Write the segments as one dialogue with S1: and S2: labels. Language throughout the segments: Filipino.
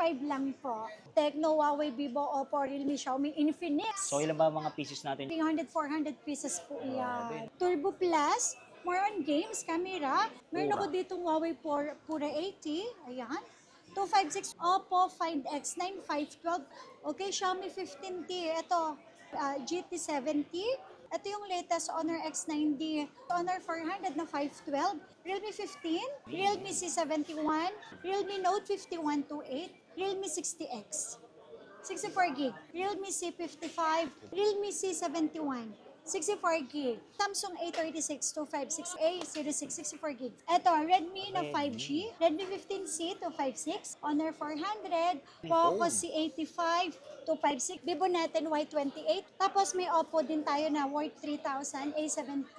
S1: 17.5 lang po. Tecno, Huawei, Vivo, Oppo, Realme, Xiaomi, Infinix.
S2: So ilan ba mga pieces natin?
S1: 300, 400 pieces po
S2: Grabe.
S1: yan. Turbo Plus, more on games, camera. Meron ako ditong Huawei Pura 80. Ayan. 256 Oppo Find X9 512. Okay, Xiaomi 15T. Ito, GT70. Ito yung latest Honor X90, Honor 400 na 512, Realme 15, Realme C71, Realme Note 5128, Realme 60X. 64 gig, Realme C55, Realme C71, 64 gig, Samsung A36 256A 06 64 gig. Ito, Redmi na 5G, Redmi 15C 256, Honor 400, Poco C85 256, Vivo natin Y28, tapos may Oppo din tayo na worth 3,000 A17.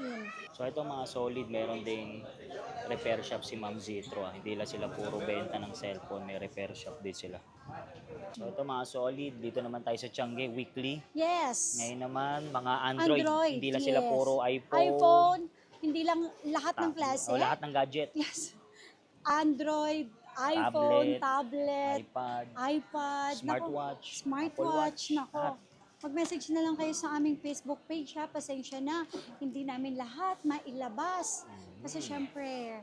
S2: So ito mga solid, meron ding repair shop si Ma'am Zitro. Hindi lang sila puro benta ng cellphone, may repair shop din sila. So ito mga solid, dito naman tayo sa Tiangge Weekly.
S1: Yes.
S2: Ngayon naman, mga Android, hindi lang sila
S1: yes.
S2: puro iPhone.
S1: iPhone, hindi lang lahat ng klase.
S2: O lahat ng gadget.
S1: Yes. Android, iPhone, tablet, iPad,
S2: smartwatch,
S1: smartwatch,
S2: Apple Watch,
S1: nako.
S2: lahat.
S1: Mag-message na lang kayo sa aming Facebook page ha. Pasensya na, hindi namin lahat mailabas. Kasi syempre,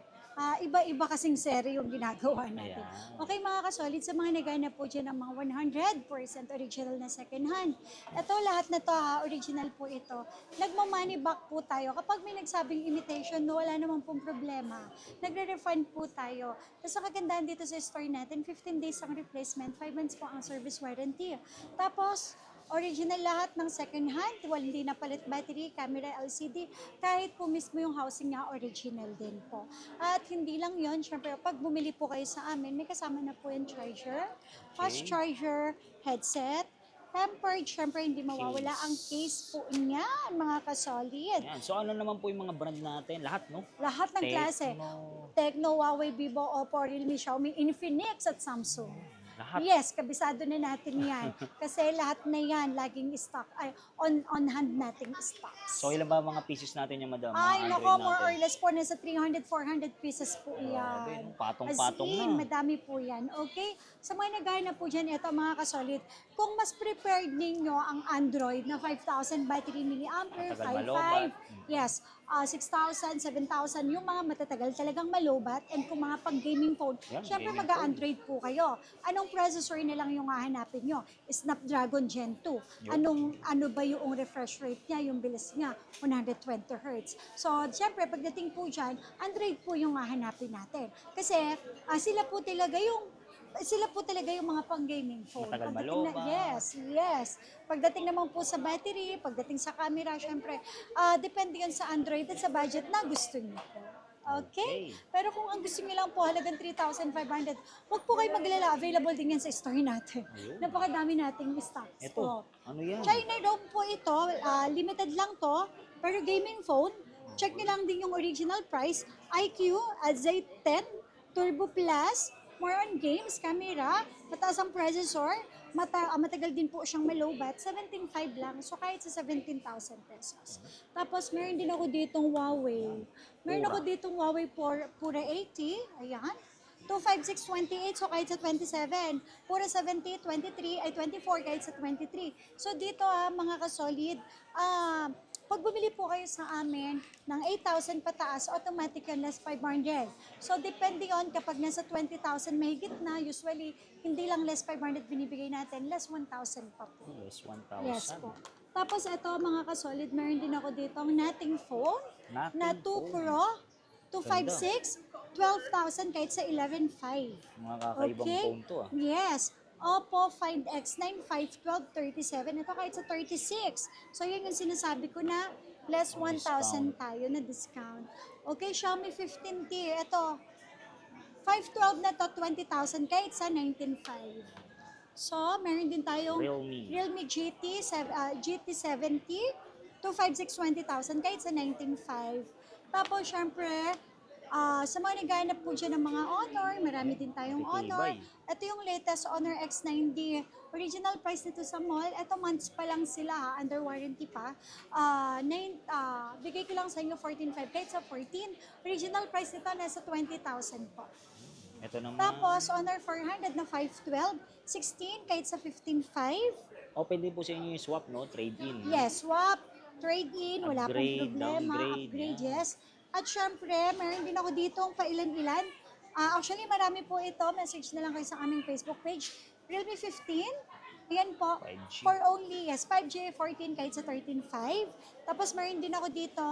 S1: iba-iba kasing seri yung ginagawa natin.
S2: Ayan.
S1: Okay mga kasolid, sa mga naghanap po dyan ng mga 100% original na second hand. Ito, lahat na to original po ito. Nagma-money back po tayo. Kapag may nagsabing imitation, no, wala naman pong problema. Nagre-refund po tayo. Tapos ang kagandahan dito sa store natin, 15 days ang replacement, 5 months po ang service warranty. Tapos, original lahat ng second hand, hindi na palit battery, camera, LCD, kahit po mismo yung housing niya, original din po. At hindi lang yon, syempre, pag bumili po kayo sa amin, may kasama na po yung charger, fast charger, headset, tempered, syempre hindi mawawala ang case po niyan, mga kasolid.
S2: Ayan. So ano naman po yung mga brand natin? Lahat, no?
S1: Lahat ng klase. Tecno, Huawei, Vivo, Oppo, Realme, Xiaomi, Infinix at Samsung.
S2: Lahat.
S1: Yes, kabisado na natin yan. Kasi lahat na yan, laging stock, ay, on hand nating stocks.
S2: So ilan ba mga pieces natin yung madam?
S1: Ay,
S2: Mga
S1: nako,
S2: Android
S1: more or
S2: natin?
S1: less po, nasa 300, 400 pieces po
S2: Grabe,
S1: yan.
S2: patong-patong
S1: As in,
S2: na.
S1: madami po yan. Okay? Sa mga naghahanap po dyan, ito mga kasolid, kung mas prepared ninyo ang Android na 5,000 battery milliampere,
S2: Matagal
S1: 5,500,
S2: malobat.
S1: yes, 6,000, 7,000, yung mga matatagal talagang malobat, and kung mga pag-gaming phone,
S2: Yan,
S1: syempre
S2: gaming
S1: mag-Android po kayo. Anong processor na lang yung hahanapin nyo? Snapdragon Gen 2.
S2: Yun.
S1: Ano ba yung refresh rate niya, yung bilis niya? 120 Hz. So, syempre, pagdating po dyan, Android po yung hahanapin natin. Kasi, sila po talaga yung mga pang-gaming phone.
S2: Matagal
S1: Pagdating
S2: malobat.
S1: Yes. Pagdating naman po sa battery, pagdating sa camera, syempre, depende yan sa Android at sa budget na gusto niyo po. Okay? Pero kung ang gusto niyo lang po halagang 3,500, huwag po kayo maglala. Available din yan sa store natin.
S2: Ayun.
S1: Napakadami nating stocks po.
S2: Ito, ano yan?
S1: China ROM po ito, limited lang to, pero gaming phone, check nyo lang din yung original price, IQ, Z10, Turbo Plus, more on games, camera, mataas ang processor, matagal din po siyang malobat, 17.5 lang, so kahit sa 17,000 pesos. Tapos meron din ako ditong Huawei. Meron ako ditong Huawei Pura 80, ayan. 25628, so kahit sa 27. Pura 70, 23, ay 24 kahit sa 23. So dito mga kasolid, pag bumili po kayo sa amin ng 8,000 pataas, automatic yan less 500. So depende on kapag nasa 20,000 mahigit na, usually hindi lang less 500 binibigay natin, less 1,000 pa po.
S2: Yes, 1,000.
S1: Yes po. Tapos ito mga kasolid, meron din ako dito ang Nothing phone na 2 Pro, 256, 12,000 kahit sa 11.5.
S2: Mga kakaibang phone to
S1: Yes. Oppo Find X9 512 37. Ito kahit sa 36. So yun yung sinasabi ko na less 1,000 tayo na discount. Okay, Xiaomi 15T. Ito 512 na to, 20,000 kahit sa 19.5. So, meron din tayong Realme GT70 256 20,000 kahit sa 19.5. Tapos, syempre, sa mga naghahanap po dyan ng mga Honor, marami din tayong Honor. Ito yung latest Honor X90. Original price nito sa mall. Ito months pa lang sila, under warranty pa. Bigay ko lang sa inyo 14.5 kahit sa 14. Original price nito nasa 20,000 po.
S2: Ito naman.
S1: Tapos, Honor 400 na 512, 16 kahit sa 15.5.
S2: Open din po sa inyo yung swap, no? Trade-in.
S1: Yes, swap, trade-in, wala pong
S2: Upgrade,
S1: problema,
S2: downgrade,
S1: upgrade, yes. At syempre, meron din ako dito pailan-ilan. Actually, marami po ito. Message na lang kayo sa aming Facebook page. Realme 15, ayan po.
S2: 5G.
S1: For only, yes, 5G, 14 kahit sa 13.5. Tapos meron din ako dito,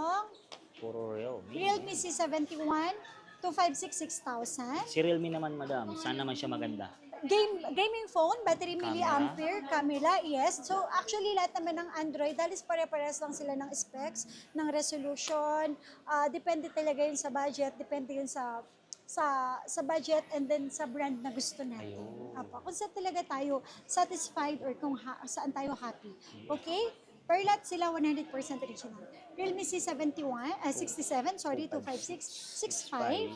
S2: Puro Realme.
S1: Realme C71, 256 6,000.
S2: Si Realme naman, madam. Saan naman siya maganda?
S1: Gaming phone, battery
S2: Camera.
S1: milliampere, camera, yes. So actually lahat naman ng Android, halos pare-parehas lang sila ng specs, ng resolution. Depende talaga yun sa budget, depende yun sa budget and then sa brand na gusto natin.
S2: Ayun.
S1: Apo, kung saan talaga tayo satisfied or kung saan tayo happy. Okay? Per lot sila 100% original. Realme C71, 67, sorry, 256, 65.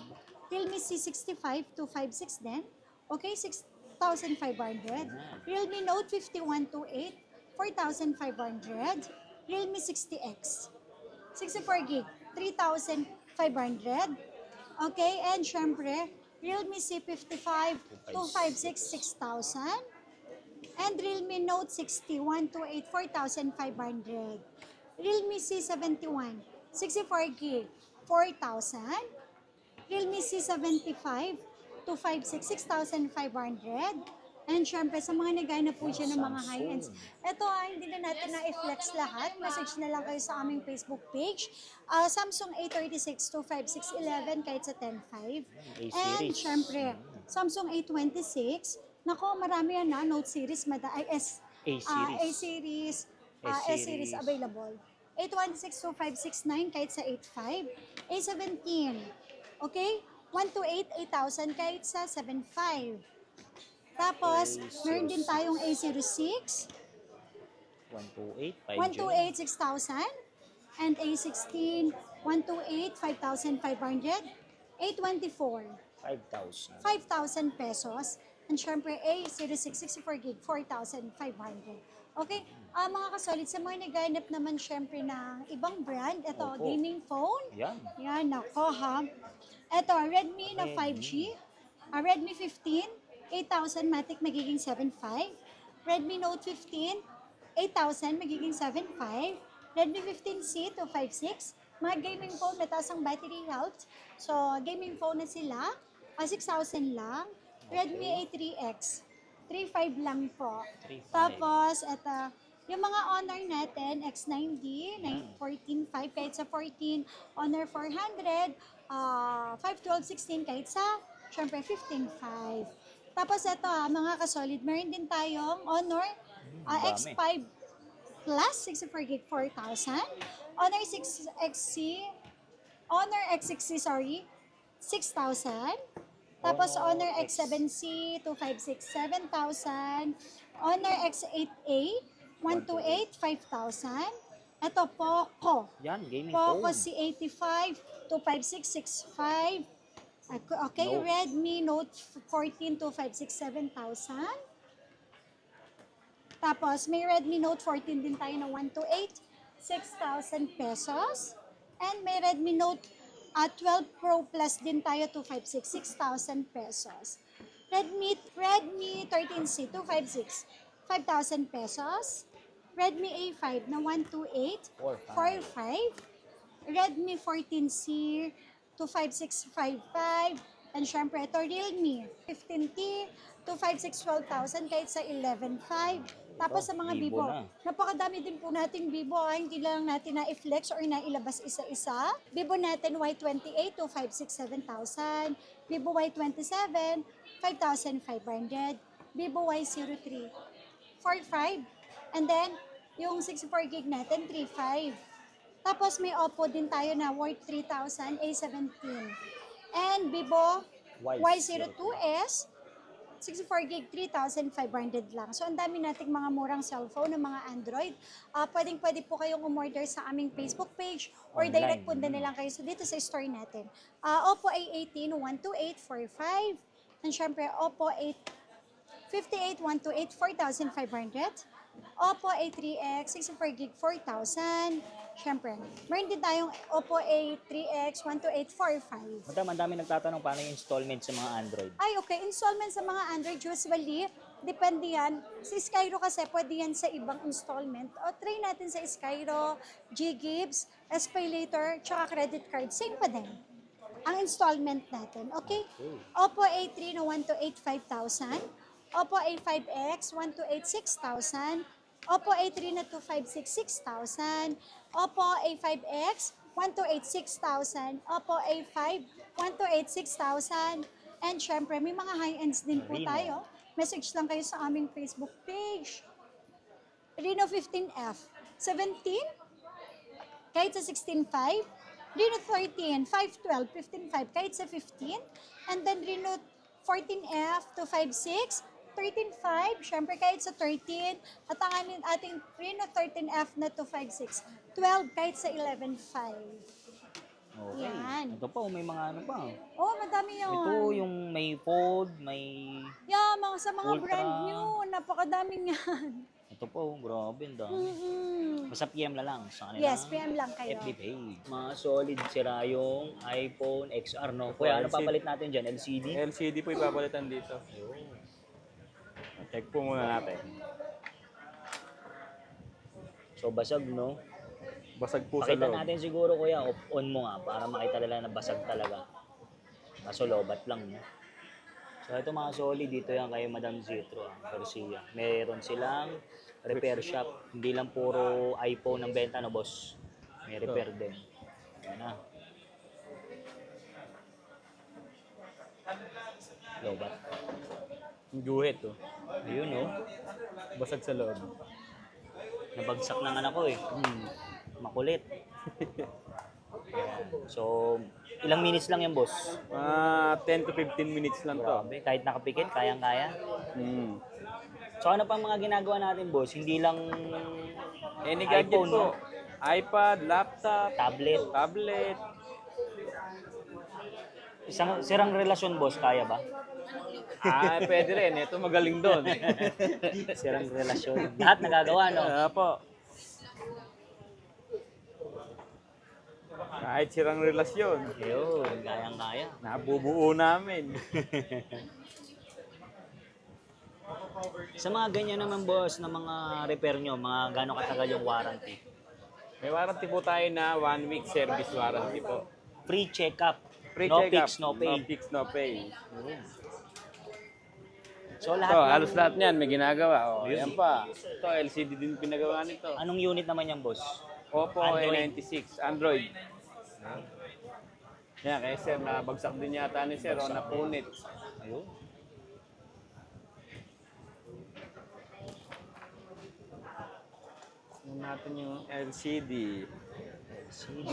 S1: Realme C65, 256 din. Okay, 6,500. Realme Note 5128, 4,500. Realme 60X, 64 gig, 3,500. Okay, and syempre, Realme C55, 256, 6,000. And Realme Note 60, 128, 4,500. Realme C71, 64 gig, 4,000. Realme C75, 256, 6,500. And syempre, sa mga nagana po dyan ng mga high-ends, ito hindi na natin na-flex lahat. Message na lang kayo sa aming Facebook page. Samsung A36, 256, 11 kahit sa 10.5. And
S2: A-series.
S1: syempre, Samsung A26, nako, marami yan na, Note series, A-series, S-series available. 816, 2569 kahit sa 85. A17, okay? 128, 8,000 kahit sa 7.5. Tapos, meron din tayong A06,
S2: 128, 5G.
S1: 128, 6,000. And A16, 128, 5,500. A24,
S2: 5,000.
S1: 5,000 pesos. And syempre, A06, 64 gig, 4,500. Okay? Mga kasolid, sa mga naghanap naman syempre ng ibang brand, ito,
S2: Opo.
S1: gaming phone.
S2: Yan.
S1: Yan, nako ha. Ito, Redmi na 5G. Redmi 15, 8,000 matic magiging 7.5. Redmi Note 15, 8,000 magiging 7.5. Redmi 15C, 256. Mga gaming phone, mataas ang battery health. So, gaming phone na sila. 6,000 lang. Redmi A3X, 3.5 lang po.
S2: 3.5.
S1: Tapos, ito, yung mga Honor natin, X9D, 14.5 kahit sa 14, Honor 400, 512, 16 kahit sa, syempre, 15.5. Tapos ito mga kasolid, meron din tayong Honor
S2: dami.
S1: X5 Plus, 64 gig, 4,000. Honor 6XC, Honor X6C, sorry, 6,000. Tapos Honor X7C, 256, 7,000. Honor X8A, 128, 5,000. Ito, Poco.
S2: Yan, gaming
S1: Poco
S2: phone.
S1: C85, 256, 65. Okay,
S2: Note.
S1: Redmi Note 14, 256, 7,000. Tapos, may Redmi Note 14 din tayo na 128, 6,000 pesos. And may Redmi Note 12 Pro Plus din tayo, 256, 6,000 pesos. Redmi 13C, 256, 5,000 pesos. Redmi A5 na 128, 45. Redmi 14C, 25655. And syempre, ito Realme 15T, 256, 12,000 kahit sa 11.5. Tapos sa mga
S2: Vivo
S1: Vivo,
S2: na.
S1: napakadami din po nating Vivo. Hindi lang natin na-flex or nailabas isa-isa. Vivo natin Y28, 256, 7,000. Vivo Y27, 5,500. Vivo Y03, 45. And then, yung 64 gig natin, 3.5. Tapos may Oppo din tayo na worth 3,000, A17. And Vivo Y02s, 64 gig, 3,500 lang. So, ang dami nating mga murang cellphone ng mga Android. Pwede po kayong umorder sa aming Facebook page or
S2: Online.
S1: direct punta na lang kayo dito sa store natin. Oppo A18, 12845. And syempre, Oppo 58, 128, 4,500. Oppo A3X, 64GB, 4,000. Siyempre, meron din tayong Oppo A3X, 12845.
S2: Madam, ang dami nagtatanong paano yung installment sa mga Android.
S1: Ay, okay. Installment sa mga Android, usually, depende yan. Sa Skyro kasi, pwede yan sa ibang installment. O, try natin sa Skyro, G-Gibbs, SPayLater, tsaka credit card. Same pa din ang installment natin. Okay? Oppo A3 na 128,5,000. Oppo A5X, 128,6,000. Oppo A3 na 256,6,000. Oppo A5X, 128,6,000. Oppo A5, 128,6,000. And syempre, may mga high-ends din po
S2: Reno.
S1: tayo. Message lang kayo sa aming Facebook page. Reno 15F, 17, kahit sa 16.5. Reno 13, 512, 15.5, kahit sa 15. And then Reno 14F, 256, 13.5, syempre kahit sa 13. At ang ating Reno 13F na 256, 12 kahit sa 11.5.
S2: Okay.
S1: Yan.
S2: Ito pa, may mga ano pa.
S1: Oh, madami yun.
S2: Ito yung may fold, may...
S1: Yeah, sa mga
S2: Ultra.
S1: brand new, napakadaming yan.
S2: Ito pa, grabe, ang dami.
S1: Mm-mm.
S2: Basta PM na lang sa kanila.
S1: Yes, PM lang kayo.
S2: FB page. Mga solid sira yung iPhone XR, no? Kuya, ano
S3: LCD.
S2: papalit natin dyan? LCD?
S3: LCD po ipapalitan dito. Check po muna natin.
S2: So, basag, no?
S3: Basag po sa
S2: Pakita
S3: loob.
S2: natin siguro, kuya, on mo nga, para makita nila na basag talaga. Kaso lobat lang, no? So, ito mga solid, dito yan kay Madam Zitro, Garcia. Meron silang repair shop. Hindi lang puro iPhone ang benta, no, boss? May repair din. Yan na. Lobat.
S3: Yung guhit, oh.
S2: Ayun, no?
S3: Basag sa loob.
S2: Nabagsak ng anak ko, eh. Makulit. Ayan. So, ilang minutes lang yan, boss?
S3: 10 to 15 minutes lang to.
S2: Grabe, kahit nakapikit, kayang-kaya.
S3: Hmm.
S2: So, ano pang mga ginagawa natin, boss? Hindi lang
S3: Any gadget
S2: iPhone,
S3: po.
S2: no?
S3: iPad, laptop,
S2: Tablet.
S3: tablet.
S2: Isang sirang relasyon, boss, kaya ba?
S3: Pwede rin. Ito magaling doon.
S2: Sirang relasyon. Lahat nagagawa, no?
S3: Po. Kahit sirang relasyon,
S2: Ayun, kayang-kaya.
S3: nabubuo namin.
S2: Sa mga ganyan naman, boss, na mga repair nyo, mga gano'ng katagal yung warranty?
S3: May warranty po tayo na 1 week service warranty po.
S2: Free check-up.
S3: Free
S2: No
S3: check-up.
S2: fix, no pay.
S3: No fix, no pay.
S2: So, lahat
S3: Ito,
S2: ng-
S3: halos lahat niyan may ginagawa. Oh,
S2: Yun.
S3: yan pa. Ito, LCD din pinagawa nito.
S2: Anong unit naman yan, boss?
S3: Oppo
S2: Android.
S3: A96, Android. Yan, kaya sir, nabagsak din yata ni sir o napunit.
S2: Ayun.
S3: Tingnan natin yung LCD.
S2: CD.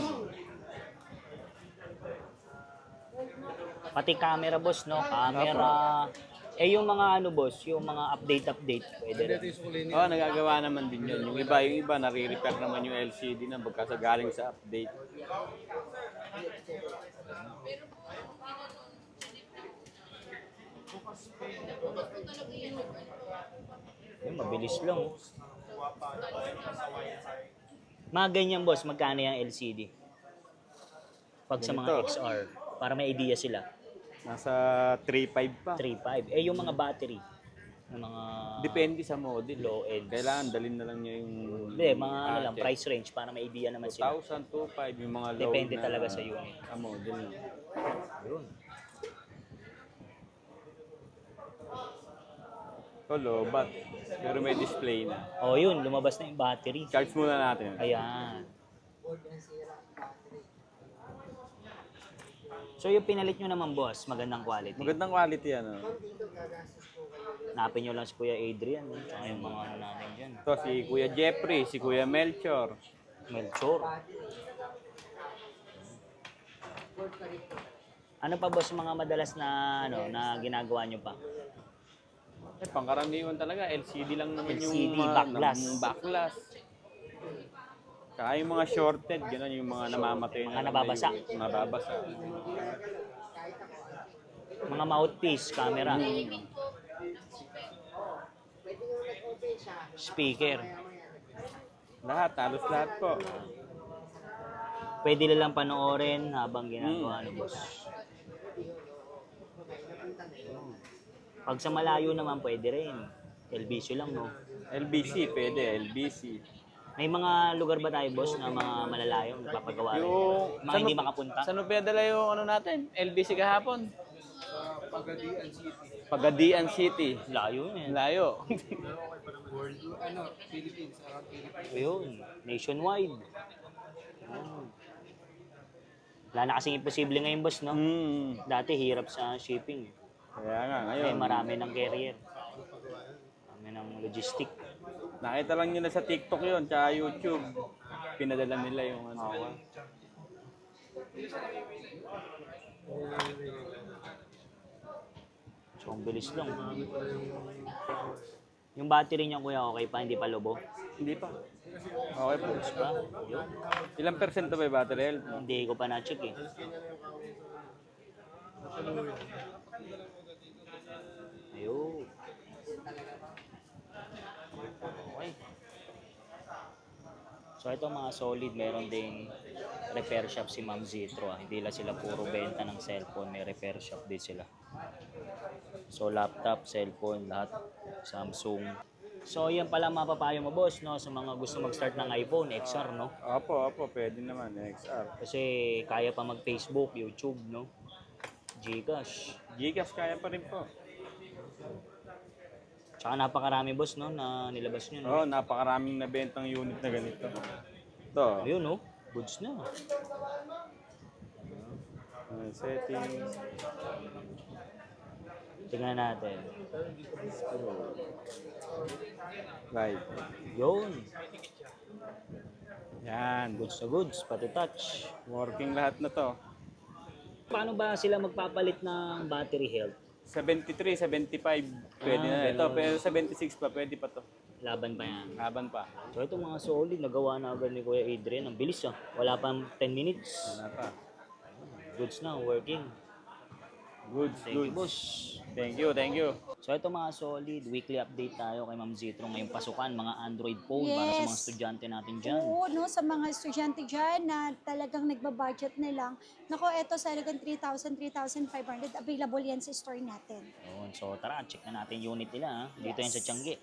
S2: Pati camera, boss, no? Camera. Eh, yung mga ano, boss, yung mga update, pwede rin.
S3: Oh, nagagawa naman din yun. Yung iba nare-repair naman yung LCD na galing sa update.
S2: Ayun, mabilis lang. Oh. Mga ganyan, boss, magkano yung LCD? Pag sa mga
S3: Ganito.
S2: XR, para may idea sila.
S3: Nasa 3.5 pa.
S2: 3.5. Eh, yung mga battery, ng mga
S3: Depende sa model.
S2: low ends.
S3: Kailangan dalhin na lang niya yung...
S2: Hindi, mga ano lang, price range, para may idea naman sila.
S3: 2,000, 2,500, yung mga low
S2: Depende
S3: na,
S2: talaga sa unit.
S3: Sa model.
S2: Yun.
S3: Ito, lobat. Pero may display na.
S2: Oh, yun, lumabas na yung battery.
S3: Charge muna natin.
S2: Ayan. So, yung pinalit nyo naman, boss, magandang quality.
S3: Magandang quality yan. Oh.
S2: Hanapin nyo lang si Kuya Adrian, no? Tsaka yung mga ano natin dyan.
S3: Ito, si Kuya Jeffrey, si Kuya Melchor.
S2: Melchor. Ano pa, boss, mga madalas na ano na ginagawa nyo pa?
S3: Pangkaraniwan talaga, LCD lang naman
S2: LCD,
S3: yung
S2: backglass.
S3: backglass. Saka yung mga shorted, gano'n yung mga namamatay.
S2: Mga
S3: na
S2: nababasa.
S3: Nababasa.
S2: Mga mouthpiece, camera. speaker.
S3: Lahat, halos lahat po.
S2: Pwede nilang panoorin habang ginagawa ng boss. Pag sa malayo naman, pwede rin. LBC lang, no?
S3: LBC, pwede, LBC.
S2: May mga lugar ba tayo, boss, na mga malalayo, nagpapagawa rin? Mga hindi makapunta?
S3: Saan mo pinadala yung ano natin? LBC kahapon? Pagadian City.
S2: Layo yun.
S3: Layo.
S2: Ayun, nationwide. Oh. Wala na kasing imposible ngayon, boss, no? Dati hirap sa shipping.
S3: Kaya nga,
S2: Ngayon
S3: ngayon.
S2: marami ng carrier. Marami ng logistic.
S3: Nakita lang nila sa TikTok yon, tsaka YouTube. Pinadala nila yung ano.
S2: So, ang bilis lang. Yung battery niya, kuya, okay pa? Hindi pa lobo?
S3: Hindi pa. Okay po.
S2: Ayos pa? Ayun.
S3: Ilang percento ba yung battery health?
S2: Hindi ko pa na-check eh. Ayun. Okay. So ito mga solid, meron ding repair shop si Ma'am Zitro. Hindi lang sila puro benta ng cellphone, may repair shop din sila. So laptop, cellphone, lahat. Samsung. So yan pala mapapayo mo, boss, no, sa mga gusto mag-start ng iPhone XR, no?
S3: Opo, pwede naman. XR.
S2: Kasi kaya pa mag-Facebook, YouTube, no? Gcash.
S3: Gcash kaya pa rin po.
S2: Tsaka napakarami, boss, no, na nilabas nyo, no?
S3: Oo, napakaraming nabentang unit na ganito. Ito.
S2: Ayun, no? Goods na.
S3: Settings.
S2: Tingnan natin.
S3: Right.
S2: Yun.
S3: Yan.
S2: Goods na goods, pati touch.
S3: Working lahat na to.
S2: Paano ba sila magpapalit ng battery health?
S3: 73, 75. Pwede na. Ito, pero 76 pa. Pwede pa to.
S2: Laban pa yan.
S3: Laban pa.
S2: So ito mga solid, nagawa na agad ni Kuya Adrian. Ang bilis ah. Wala pang 10 minutes.
S3: Wala pa.
S2: Goods na, working.
S3: Goods,
S2: Thank you, boss.
S3: Thank you.
S2: So ito mga solid, weekly update tayo kay Ma'am Zitro ngayong pasukan, mga Android phone para sa mga
S1: Yes.
S2: estudyante natin dyan.
S1: Oo, no, sa mga estudyante dyan na talagang nagbabudget na lang. Nako, eto sa halagang 3,000, 3,500, available yan sa store natin.
S2: Yun, so tara, check na natin unit nila ha. Dito yan sa Tiangge.